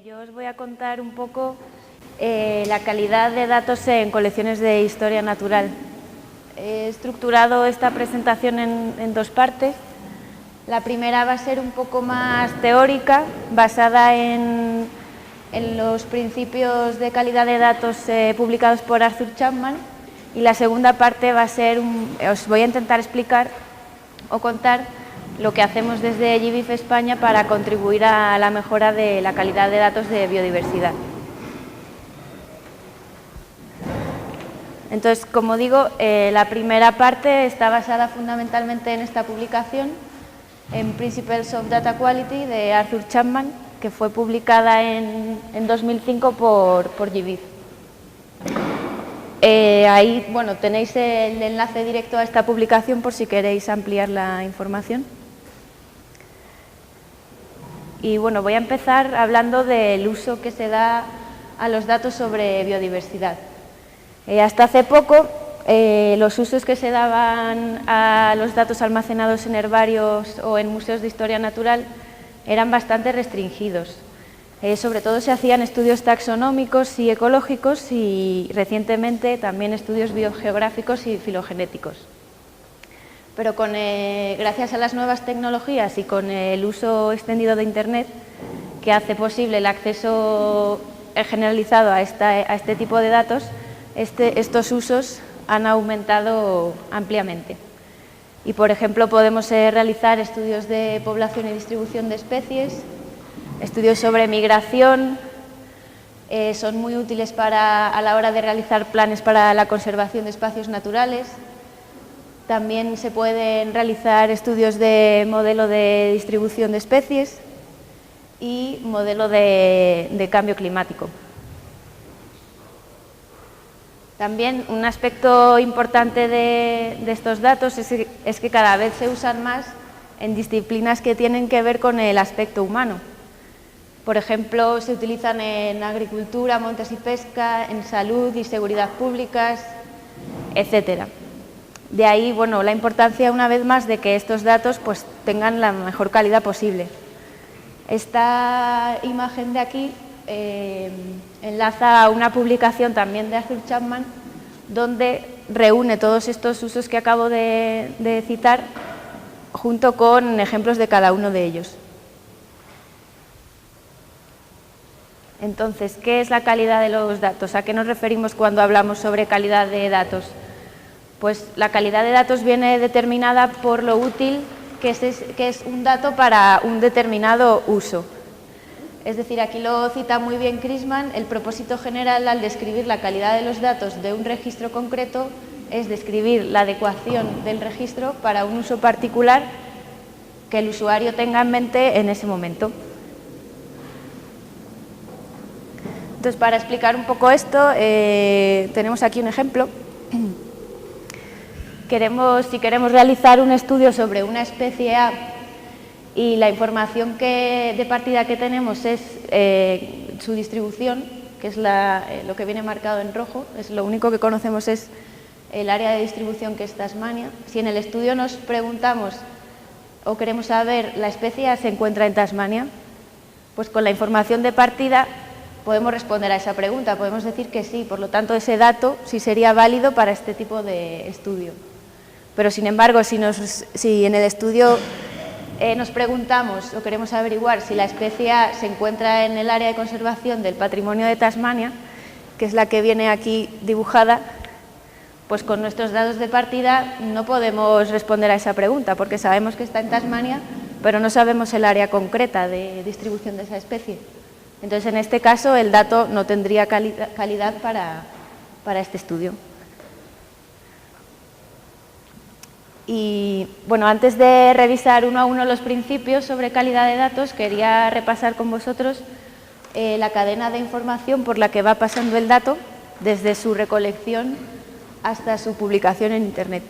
Yo os voy a contar un poco la calidad de datos en colecciones de historia natural. He estructurado esta presentación en dos partes. La primera va a ser un poco más teórica, basada en los principios de calidad de datos publicados por Arthur Chapman, y la segunda parte va a ser, os voy a intentar explicar o contar lo que hacemos desde GBIF España para contribuir a la mejora de la calidad de datos de biodiversidad. Entonces, como digo, la primera parte está basada fundamentalmente en esta publicación, en Principles of Data Quality de Arthur Chapman, que fue publicada en 2005 por GBIF. Ahí, bueno, tenéis el enlace directo a esta publicación por si queréis ampliar la información. Y bueno, voy a empezar hablando del uso que se da a los datos sobre biodiversidad. Hasta hace poco, los usos que se daban a los datos almacenados en herbarios o en museos de historia natural eran bastante restringidos. Sobre todo se hacían estudios taxonómicos y ecológicos y recientemente también estudios biogeográficos y filogenéticos. Pero gracias a las nuevas tecnologías y con el uso extendido de Internet, que hace posible el acceso generalizado a este tipo de datos, estos usos han aumentado ampliamente. Y, por ejemplo, podemos realizar estudios de población y distribución de especies, estudios sobre migración, son muy útiles a la hora de realizar planes para la conservación de espacios naturales. También se pueden realizar estudios de modelo de distribución de especies y modelo de cambio climático. También un aspecto importante de estos datos es que cada vez se usan más en disciplinas que tienen que ver con el aspecto humano. Por ejemplo, se utilizan en agricultura, montes y pesca, en salud y seguridad públicas, etcétera. De ahí, bueno, la importancia una vez más de que estos datos pues, tengan la mejor calidad posible. Esta imagen de aquí enlaza a una publicación también de Arthur Chapman, donde reúne todos estos usos que acabo de citar junto con ejemplos de cada uno de ellos. Entonces, ¿qué es la calidad de los datos? ¿A qué nos referimos cuando hablamos sobre calidad de datos? Pues la calidad de datos viene determinada por lo útil que es un dato para un determinado uso. Es decir, aquí lo cita muy bien Chrisman, el propósito general al describir la calidad de los datos de un registro concreto es describir la adecuación del registro para un uso particular que el usuario tenga en mente en ese momento. Entonces, para explicar un poco esto, tenemos aquí un ejemplo. Si queremos realizar un estudio sobre una especie A y la información de partida que tenemos es su distribución, que es lo que viene marcado en rojo, es lo único que conocemos es el área de distribución, que es Tasmania. Si en el estudio nos preguntamos o queremos saber la especie A se encuentra en Tasmania, pues con la información de partida podemos responder a esa pregunta, podemos decir que sí, por lo tanto ese dato sí sería válido para este tipo de estudio. Pero sin embargo, si en el estudio nos preguntamos o queremos averiguar si la especie A se encuentra en el área de conservación del patrimonio de Tasmania, que es la que viene aquí dibujada, pues con nuestros datos de partida no podemos responder a esa pregunta, porque sabemos que está en Tasmania, pero no sabemos el área concreta de distribución de esa especie. Entonces, en este caso, el dato no tendría calidad para este estudio. Y bueno, antes de revisar uno a uno los principios sobre calidad de datos, quería repasar con vosotros la cadena de información por la que va pasando el dato desde su recolección hasta su publicación en Internet.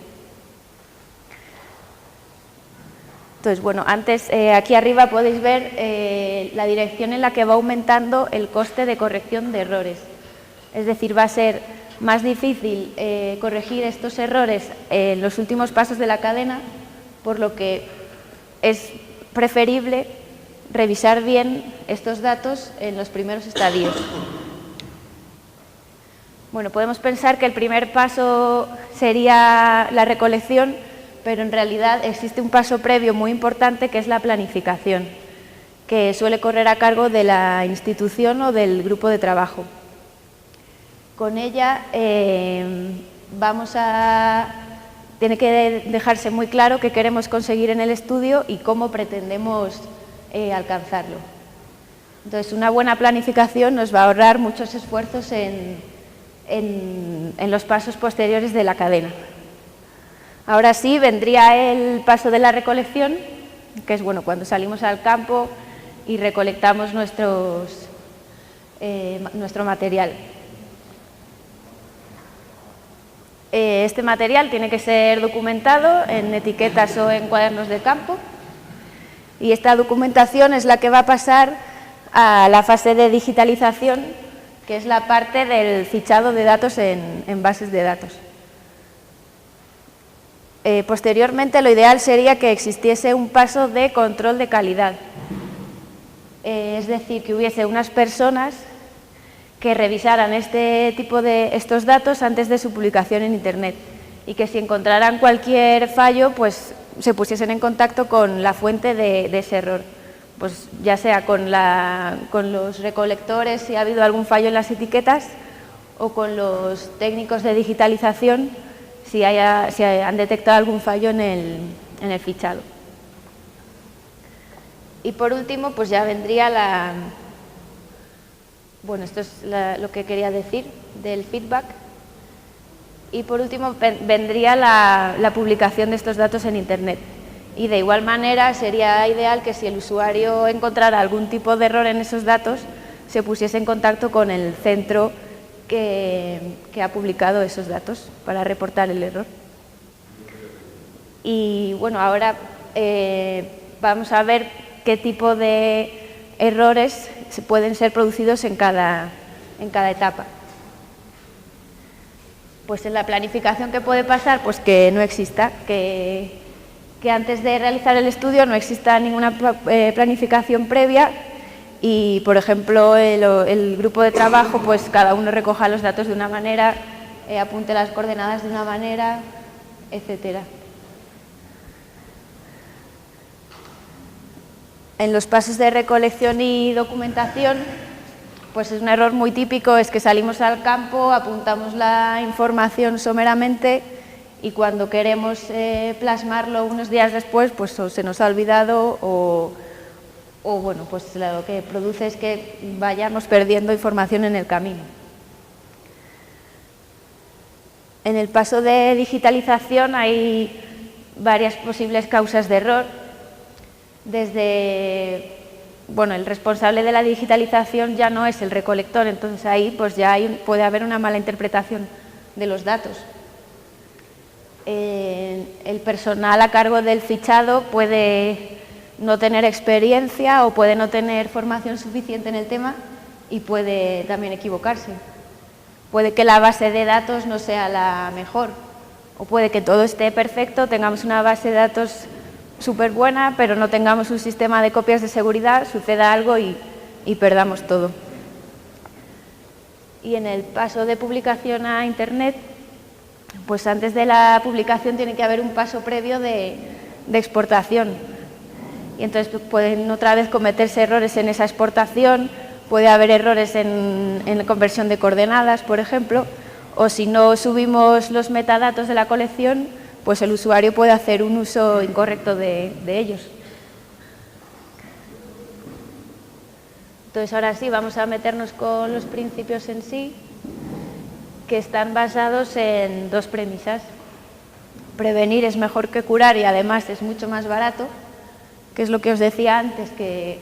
Entonces, bueno, aquí arriba podéis ver la dirección en la que va aumentando el coste de corrección de errores. Es decir, va a ser más difícil corregir estos errores en los últimos pasos de la cadena, por lo que es preferible revisar bien estos datos en los primeros estadios. Bueno, podemos pensar que el primer paso sería la recolección, pero en realidad existe un paso previo muy importante que es la planificación, que suele correr a cargo de la institución o del grupo de trabajo. Con ella tiene que dejarse muy claro qué queremos conseguir en el estudio y cómo pretendemos alcanzarlo. Entonces, una buena planificación nos va a ahorrar muchos esfuerzos en los pasos posteriores de la cadena. Ahora sí, vendría el paso de la recolección, que es cuando salimos al campo y recolectamos nuestro material. Este material tiene que ser documentado en etiquetas o en cuadernos de campo, y esta documentación es la que va a pasar a la fase de digitalización, que es la parte del fichado de datos en bases de datos. Posteriormente, lo ideal sería que existiese un paso de control de calidad, es decir, que hubiese unas personas que revisaran estos datos antes de su publicación en Internet, y que si encontraran cualquier fallo, pues se pusiesen en contacto con la fuente de ese error, pues ya sea con los recolectores si ha habido algún fallo en las etiquetas, o con los técnicos de digitalización si han detectado algún fallo en el fichado. Y por último, pues ya vendría esto es lo que quería decir del feedback. Y por último vendría la publicación de estos datos en Internet. Y de igual manera sería ideal que si el usuario encontrara algún tipo de error en esos datos, se pusiese en contacto con el centro que ha publicado esos datos para reportar el error. Y ahora vamos a ver qué tipo de errores pueden ser producidos en cada etapa. Pues en la planificación, ¿qué puede pasar? Pues que no exista, que antes de realizar el estudio no exista ninguna planificación previa y, por ejemplo, el grupo de trabajo, pues cada uno recoja los datos de una manera, apunte las coordenadas de una manera, etcétera. En los pasos de recolección y documentación, pues es un error muy típico, es que salimos al campo, apuntamos la información someramente y cuando queremos plasmarlo unos días después, pues o se nos ha olvidado o pues lo que produce es que vayamos perdiendo información en el camino. En el paso de digitalización hay varias posibles causas de error. Desde, el responsable de la digitalización ya no es el recolector, entonces ahí pues ya puede haber una mala interpretación de los datos. El personal a cargo del fichado puede no tener experiencia o puede no tener formación suficiente en el tema y puede también equivocarse. Puede que la base de datos no sea la mejor o puede que todo esté perfecto, tengamos una base de datos súper buena, pero no tengamos un sistema de copias de seguridad, suceda algo y perdamos todo. Y en el paso de publicación a Internet, pues antes de la publicación tiene que haber un paso previo de exportación. Y entonces pueden otra vez cometerse errores en esa exportación, puede haber errores en la conversión de coordenadas, por ejemplo, o si no subimos los metadatos de la colección, pues el usuario puede hacer un uso incorrecto de ellos. Entonces, ahora sí, vamos a meternos con los principios en sí, que están basados en dos premisas. Prevenir es mejor que curar y además es mucho más barato, que es lo que os decía antes, que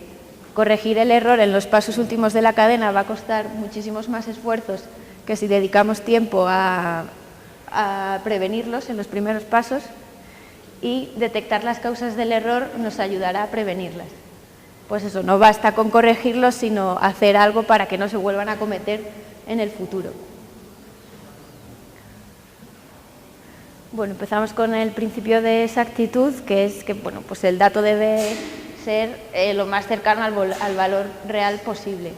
corregir el error en los pasos últimos de la cadena va a costar muchísimos más esfuerzos que si dedicamos tiempo a prevenirlos en los primeros pasos, y detectar las causas del error nos ayudará a prevenirlas. Pues eso, no basta con corregirlos, sino hacer algo para que no se vuelvan a cometer en el futuro. Bueno, empezamos con el principio de exactitud, que es que pues el dato debe ser lo más cercano al valor real posible.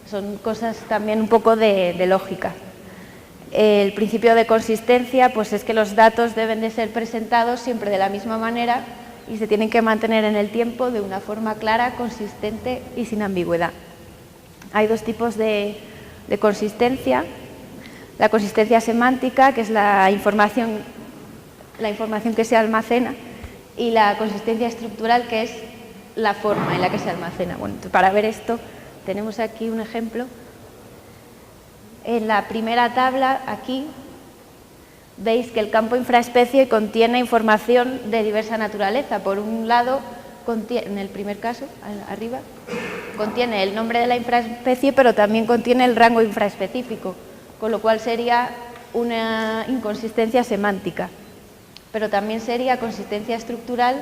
Son cosas también un poco de lógica. El principio de consistencia pues es que los datos deben de ser presentados siempre de la misma manera y se tienen que mantener en el tiempo de una forma clara, consistente y sin ambigüedad. Hay dos tipos de consistencia. La consistencia semántica, que es la información que se almacena, y la consistencia estructural, que es la forma en la que se almacena. Bueno, para ver esto tenemos aquí un ejemplo. En la primera tabla, aquí, veis que el campo infraespecie contiene información de diversa naturaleza. Por un lado, en el primer caso, arriba, contiene el nombre de la infraespecie, pero también contiene el rango infraespecífico, con lo cual sería una inconsistencia semántica. Pero también sería consistencia estructural,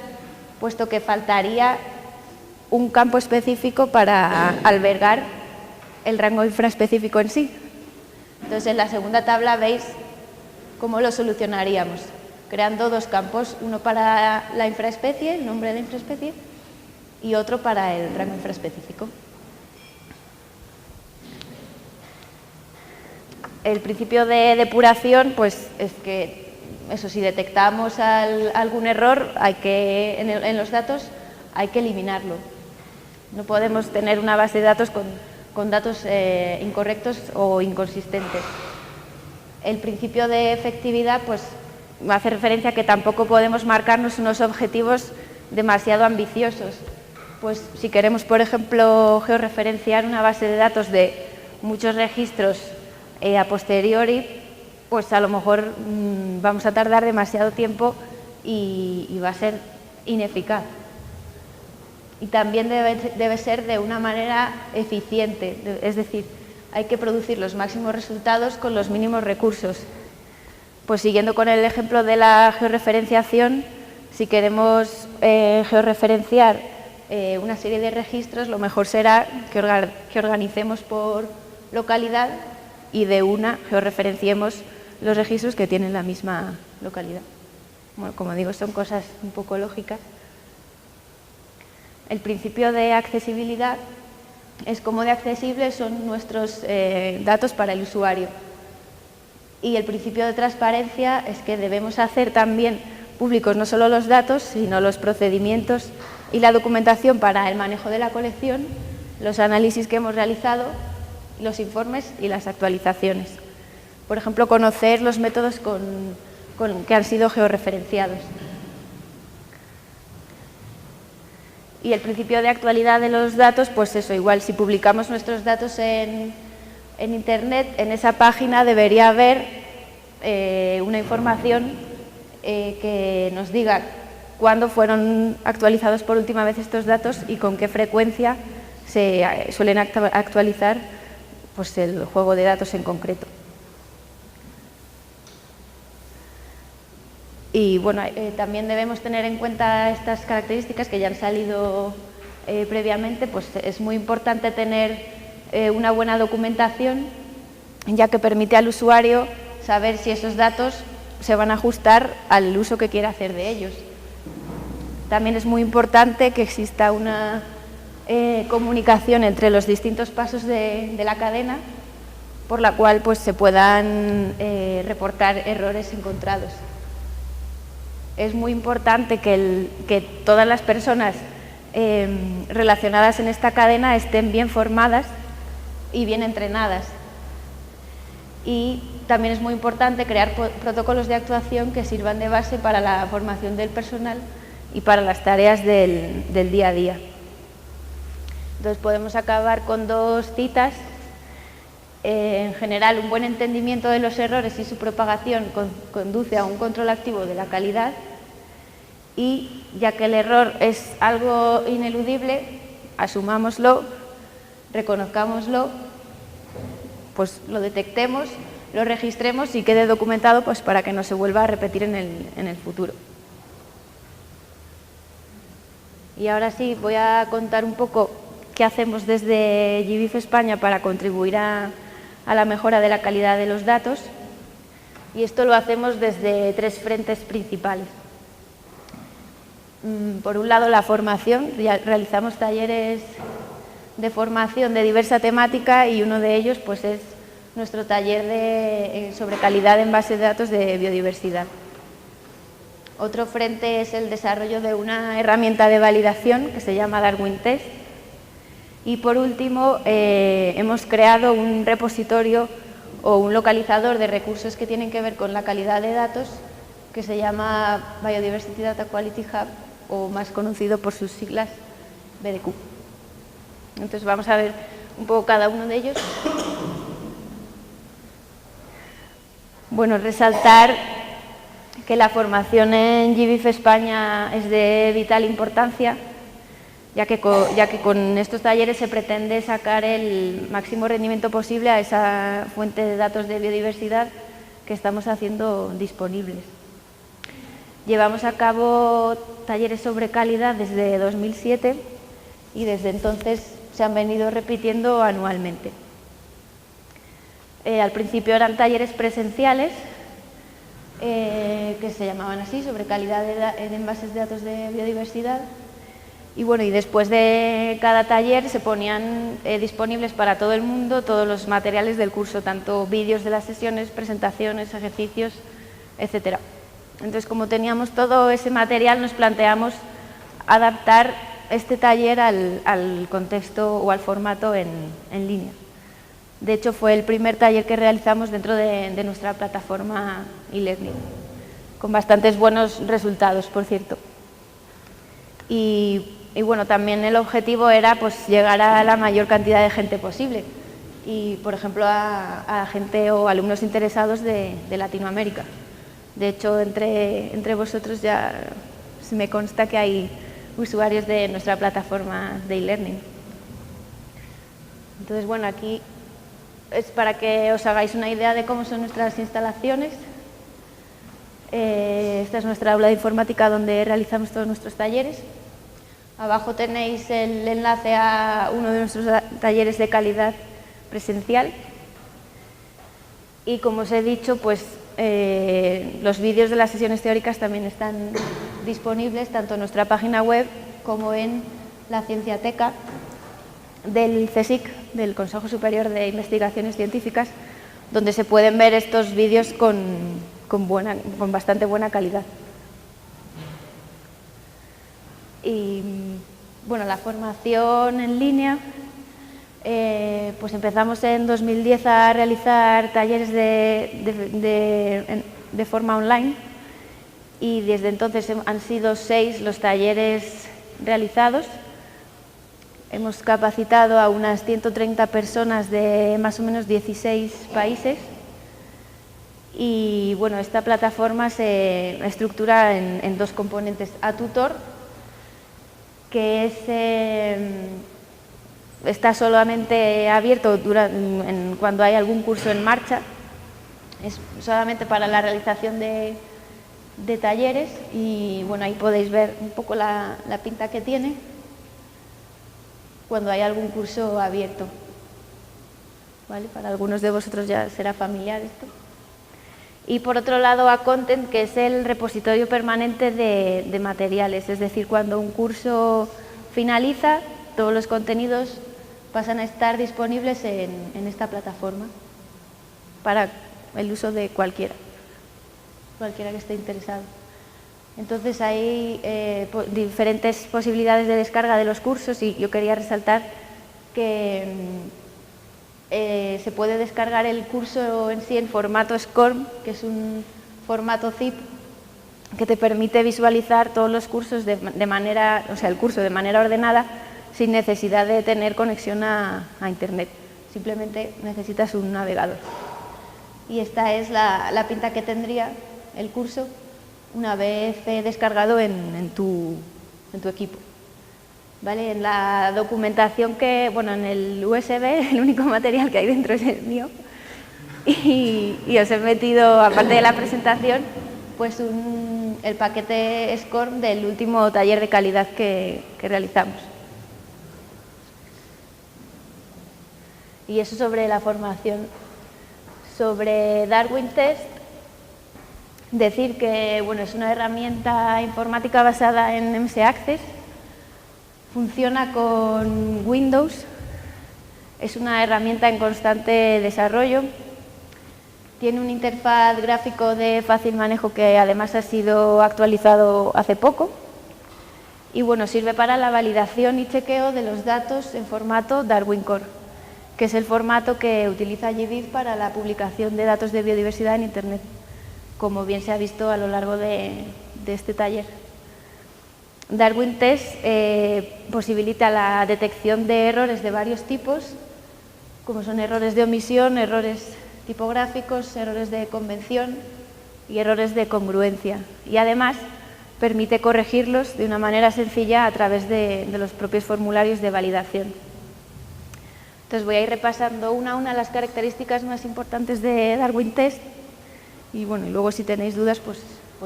puesto que faltaría un campo específico para albergar el rango infraespecífico en sí. Entonces, en la segunda tabla veis cómo lo solucionaríamos, creando dos campos, uno para la infraespecie, el nombre de la infraespecie, y otro para el rango infraespecífico. El principio de depuración, pues es que, eso, si detectamos algún error en los datos, hay que eliminarlo. No podemos tener una base de datos con datos incorrectos o inconsistentes. El principio de efectividad pues hace referencia a que tampoco podemos marcarnos unos objetivos demasiado ambiciosos. Pues si queremos, por ejemplo, georreferenciar una base de datos de muchos registros a posteriori, pues a lo mejor vamos a tardar demasiado tiempo y va a ser ineficaz. Y también debe ser de una manera eficiente, es decir, hay que producir los máximos resultados con los mínimos recursos. Pues siguiendo con el ejemplo de la georreferenciación, si queremos georreferenciar una serie de registros, lo mejor será que organicemos por localidad y de una georreferenciemos los registros que tienen la misma localidad. Bueno, como digo, son cosas un poco lógicas. El principio de accesibilidad es cómo de accesibles son nuestros datos para el usuario. Y el principio de transparencia es que debemos hacer también públicos no solo los datos, sino los procedimientos y la documentación para el manejo de la colección, los análisis que hemos realizado, los informes y las actualizaciones. Por ejemplo, conocer los métodos que han sido georreferenciados. Y el principio de actualidad de los datos, pues eso, igual si publicamos nuestros datos en Internet, en esa página debería haber una información que nos diga cuándo fueron actualizados por última vez estos datos y con qué frecuencia se suelen actualizar pues, el juego de datos en concreto. Y bueno, también debemos tener en cuenta estas características que ya han salido previamente, pues es muy importante tener una buena documentación, ya que permite al usuario saber si esos datos se van a ajustar al uso que quiera hacer de ellos. También es muy importante que exista una comunicación entre los distintos pasos de la cadena, por la cual pues, se puedan reportar errores encontrados. Es muy importante que todas las personas relacionadas en esta cadena estén bien formadas y bien entrenadas. Y también es muy importante crear protocolos de actuación que sirvan de base para la formación del personal y para las tareas del día a día. Entonces podemos acabar con dos citas. En general, un buen entendimiento de los errores y su propagación conduce a un control activo de la calidad. Y ya que el error es algo ineludible, asumámoslo, reconozcámoslo, pues lo detectemos, lo registremos y quede documentado pues, para que no se vuelva a repetir en el futuro. Y ahora sí, voy a contar un poco qué hacemos desde GBIF España para contribuir a la mejora de la calidad de los datos. Y esto lo hacemos desde tres frentes principales. Por un lado, la formación. Realizamos talleres de formación de diversa temática y uno de ellos pues, es nuestro taller sobre calidad en bases de datos de biodiversidad. Otro frente es el desarrollo de una herramienta de validación que se llama Darwin Test. Y por último, hemos creado un repositorio o un localizador de recursos que tienen que ver con la calidad de datos que se llama Biodiversity Data Quality Hub, o más conocido por sus siglas BDQ. Entonces vamos a ver un poco cada uno de ellos. Bueno, resaltar que la formación en GBIF España es de vital importancia, ya que con estos talleres se pretende sacar el máximo rendimiento posible a esa fuente de datos de biodiversidad que estamos haciendo disponibles. Llevamos a cabo talleres sobre calidad desde 2007 y desde entonces se han venido repitiendo anualmente. Al principio eran talleres presenciales, que se llamaban así, sobre calidad en bases de datos de biodiversidad. Y bueno, y después de cada taller se ponían disponibles para todo el mundo todos los materiales del curso, tanto vídeos de las sesiones, presentaciones, ejercicios, etcétera. Entonces, como teníamos todo ese material, nos planteamos adaptar este taller al contexto o al formato en línea. De hecho, fue el primer taller que realizamos dentro de nuestra plataforma e-learning, con bastantes buenos resultados, por cierto. Y bueno, también el objetivo era pues, llegar a la mayor cantidad de gente posible y, por ejemplo, a gente o alumnos interesados de Latinoamérica. De hecho, entre vosotros ya me consta que hay usuarios de nuestra plataforma de e-learning. Entonces, bueno, aquí es para que os hagáis una idea de cómo son nuestras instalaciones. Esta es nuestra aula de informática donde realizamos todos nuestros talleres. Abajo tenéis el enlace a uno de nuestros talleres de calidad presencial. Y como os he dicho, pues los vídeos de las sesiones teóricas también están disponibles tanto en nuestra página web como en la Cienciateca del CSIC, del Consejo Superior de Investigaciones Científicas, donde se pueden ver estos vídeos con bastante buena calidad. Y bueno, la formación en línea, pues empezamos en 2010 a realizar talleres de forma online y desde entonces han sido 6 los talleres realizados. Hemos capacitado a unas 130 personas de más o menos 16 países y bueno, esta plataforma se estructura en 2 componentes: atutor, que está solamente abierto cuando hay algún curso en marcha, es solamente para la realización de talleres y bueno, ahí podéis ver un poco la pinta que tiene cuando hay algún curso abierto. ¿Vale? Para algunos de vosotros ya será familiar esto. Y por otro lado, a Content, que es el repositorio permanente de materiales, es decir, cuando un curso finaliza, todos los contenidos pasan a estar disponibles en esta plataforma para el uso de cualquiera que esté interesado. Entonces hay diferentes posibilidades de descarga de los cursos y yo quería resaltar que se puede descargar el curso en sí en formato SCORM, que es un formato zip que te permite visualizar todos los cursos el curso de manera ordenada sin necesidad de tener conexión a Internet. Simplemente necesitas un navegador. Y esta es la pinta que tendría el curso una vez descargado en tu equipo. ¿Vale? En la documentación en el USB, el único material que hay dentro es el mío. Y os he metido, aparte de la presentación, pues el paquete SCORM del último taller de calidad que realizamos. Y eso sobre la formación. Sobre Darwin Test, Decir que es una herramienta informática basada en MS Access, funciona con Windows, es una herramienta en constante desarrollo, tiene un interfaz gráfico de fácil manejo que además ha sido actualizado hace poco y sirve para la validación y chequeo de los datos en formato Darwin Core, que es el formato que utiliza GBIF para la publicación de datos de biodiversidad en Internet, como bien se ha visto a lo largo de este taller. Darwin Test posibilita la detección de errores de varios tipos, como son errores de omisión, errores tipográficos, errores de convención y errores de congruencia. Y además permite corregirlos de una manera sencilla a través de los propios formularios de validación. Entonces voy a ir repasando una a una las características más importantes de Darwin Test y luego si tenéis dudas pues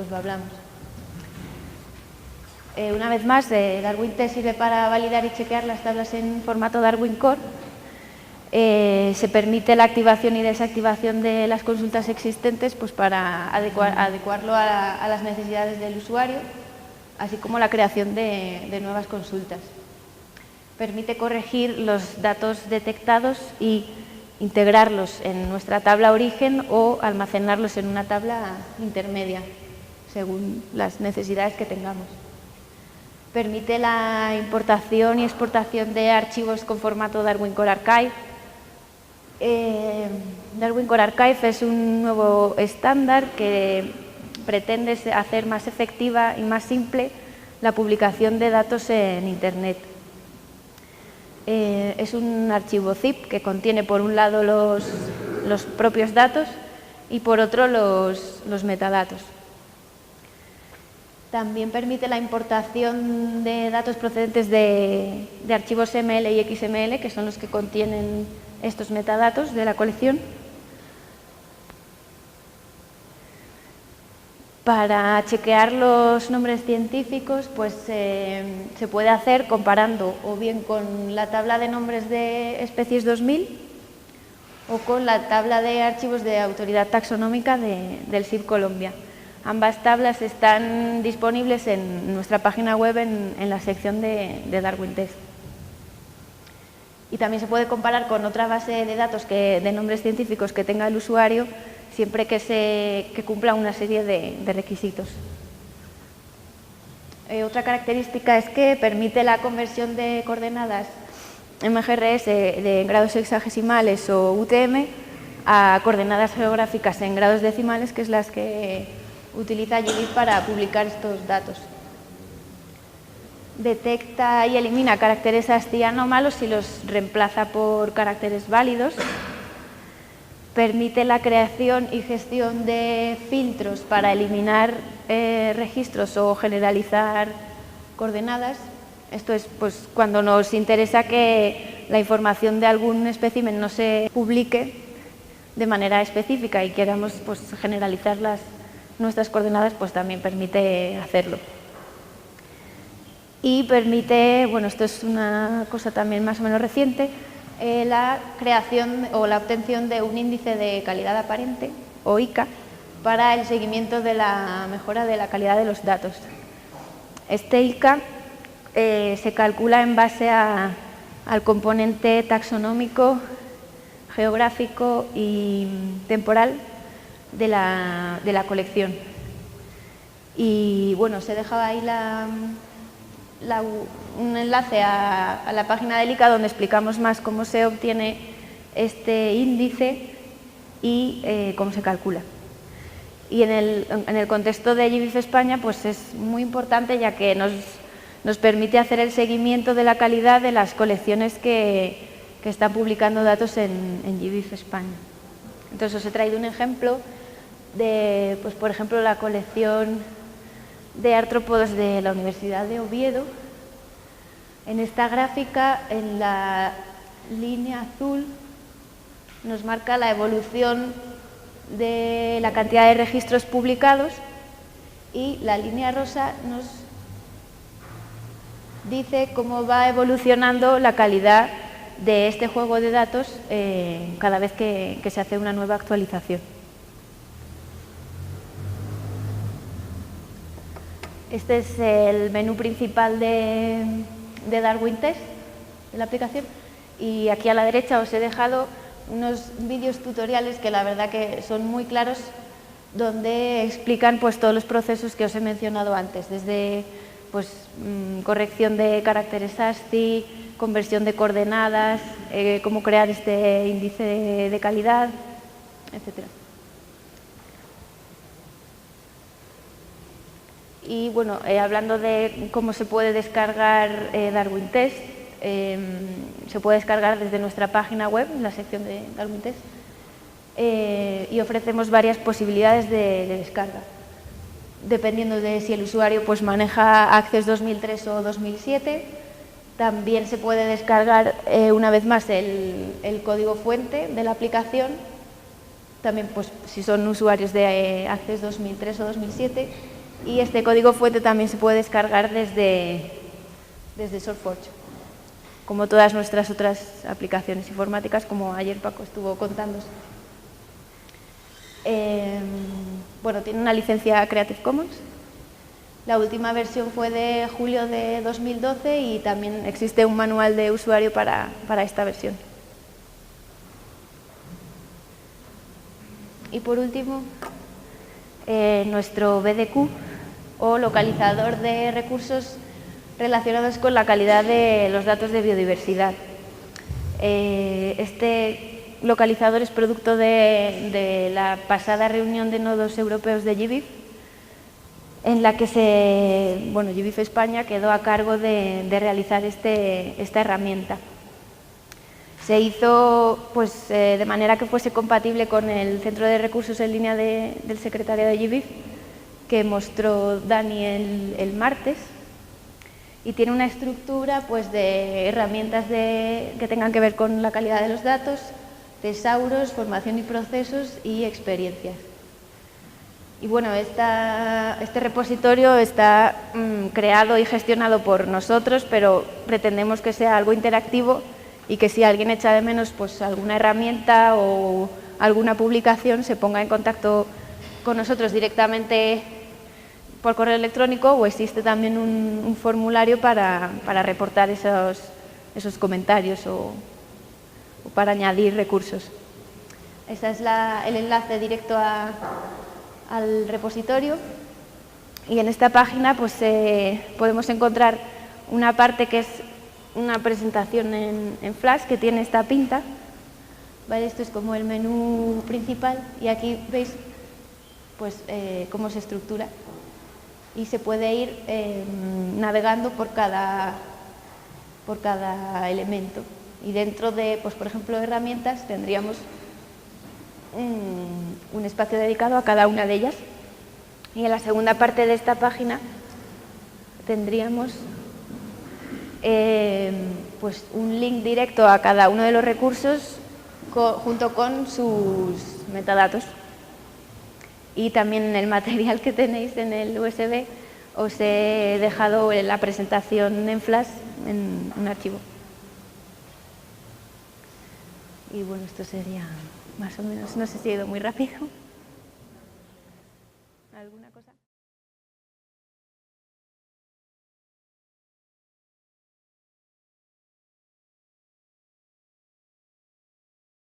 lo hablamos. Una vez más, Darwin Test sirve para validar y chequear las tablas en formato Darwin Core. Se permite la activación y desactivación de las consultas existentes para adecuarlo a las necesidades del usuario, así como la creación de nuevas consultas. Permite corregir los datos detectados y integrarlos en nuestra tabla origen o almacenarlos en una tabla intermedia, según las necesidades que tengamos. Permite la importación y exportación de archivos con formato Darwin Core Archive. Darwin Core Archive es un nuevo estándar que pretende hacer más efectiva y más simple la publicación de datos en Internet. Es un archivo zip que contiene por un lado los propios datos y por otro los metadatos. También permite la importación de datos procedentes de archivos ML y XML, que son los que contienen estos metadatos de la colección. Para chequear los nombres científicos, se puede hacer comparando o bien con la tabla de nombres de especies 2000 o con la tabla de archivos de autoridad taxonómica del SIB Colombia. Ambas tablas están disponibles en nuestra página web en la sección de Darwin Test. Y también se puede comparar con otra base de datos de nombres científicos que tenga el usuario, siempre que cumpla una serie de requisitos. Otra característica es que permite la conversión de coordenadas MGRS de grados hexagesimales o UTM a coordenadas geográficas en grados decimales, que es las que utiliza GBIF para publicar estos datos. Detecta y elimina caracteres ASCII anómalos y los reemplaza por caracteres válidos. Permite la creación y gestión de filtros para eliminar registros o generalizar coordenadas. Esto es cuando nos interesa que la información de algún espécimen no se publique de manera específica y queramos generalizar nuestras coordenadas, también permite hacerlo. Y permite, esto es una cosa también más o menos reciente, la creación o la obtención de un índice de calidad aparente, o ICA, para el seguimiento de la mejora de la calidad de los datos. Este ICA se calcula en base al componente taxonómico, geográfico y temporal de la colección. Y se deja ahí un enlace a la página del ICA donde explicamos más cómo se obtiene este índice y cómo se calcula. Y en el contexto de GBIF España es muy importante, ya que nos permite hacer el seguimiento de la calidad de las colecciones que están publicando datos en GBIF España. Entonces os he traído un ejemplo de, por ejemplo, la colección de artrópodos de la Universidad de Oviedo. En esta gráfica, en la línea azul, nos marca la evolución de la cantidad de registros publicados y la línea rosa nos dice cómo va evolucionando la calidad de este juego de datos cada vez que se hace una nueva actualización. Este es el menú principal de Darwin Test, de la aplicación, y aquí a la derecha os he dejado unos vídeos tutoriales que la verdad que son muy claros, donde explican pues todos los procesos que os he mencionado antes, desde pues, corrección de caracteres ASCII, conversión de coordenadas, cómo crear este índice de calidad, etc. Y bueno, hablando de cómo se puede descargar Darwin Test, se puede descargar desde nuestra página web, en la sección de Darwin Test, y ofrecemos varias posibilidades de descarga, dependiendo de si el usuario pues, maneja Access 2003 o 2007. También se puede descargar una vez más el código fuente de la aplicación, también pues, si son usuarios de Access 2003 o 2007, y este código fuente también se puede descargar desde SourceForge, como todas nuestras otras aplicaciones informáticas, como ayer Paco estuvo contándonos. Bueno, tiene una licencia Creative Commons. La última versión fue de julio de 2012 y también existe un manual de usuario para esta versión. Y por último, nuestro BDQ, o localizador de recursos relacionados con la calidad de los datos de biodiversidad. Este localizador es producto de la pasada reunión de nodos europeos de GBIF, en la que GBIF España quedó a cargo de realizar esta herramienta. Se hizo pues, de manera que fuese compatible con el Centro de Recursos en Línea del secretario de GBIF, que mostró Dani el martes, y tiene una estructura pues, de herramientas que tengan que ver con la calidad de los datos, tesauros, formación y procesos y experiencias. Y bueno, este repositorio está creado y gestionado por nosotros, pero pretendemos que sea algo interactivo y que si alguien echa de menos pues, alguna herramienta o alguna publicación, se ponga en contacto con nosotros directamente por correo electrónico, o existe también un formulario para reportar esos comentarios o para añadir recursos. Ese es el enlace directo al repositorio, y en esta página pues, podemos encontrar una parte que es una presentación en Flash que tiene esta pinta, ¿vale? Esto es como el menú principal y aquí veis pues, cómo se estructura y se puede ir navegando por cada elemento, y dentro de, pues, por ejemplo, herramientas tendríamos un espacio dedicado a cada una de ellas, y en la segunda parte de esta página tendríamos pues un link directo a cada uno de los recursos junto con sus metadatos. Y también en el material que tenéis en el USB os he dejado la presentación en Flash en un archivo. Y bueno, esto sería más o menos, no sé si he ido muy rápido. ¿Alguna cosa?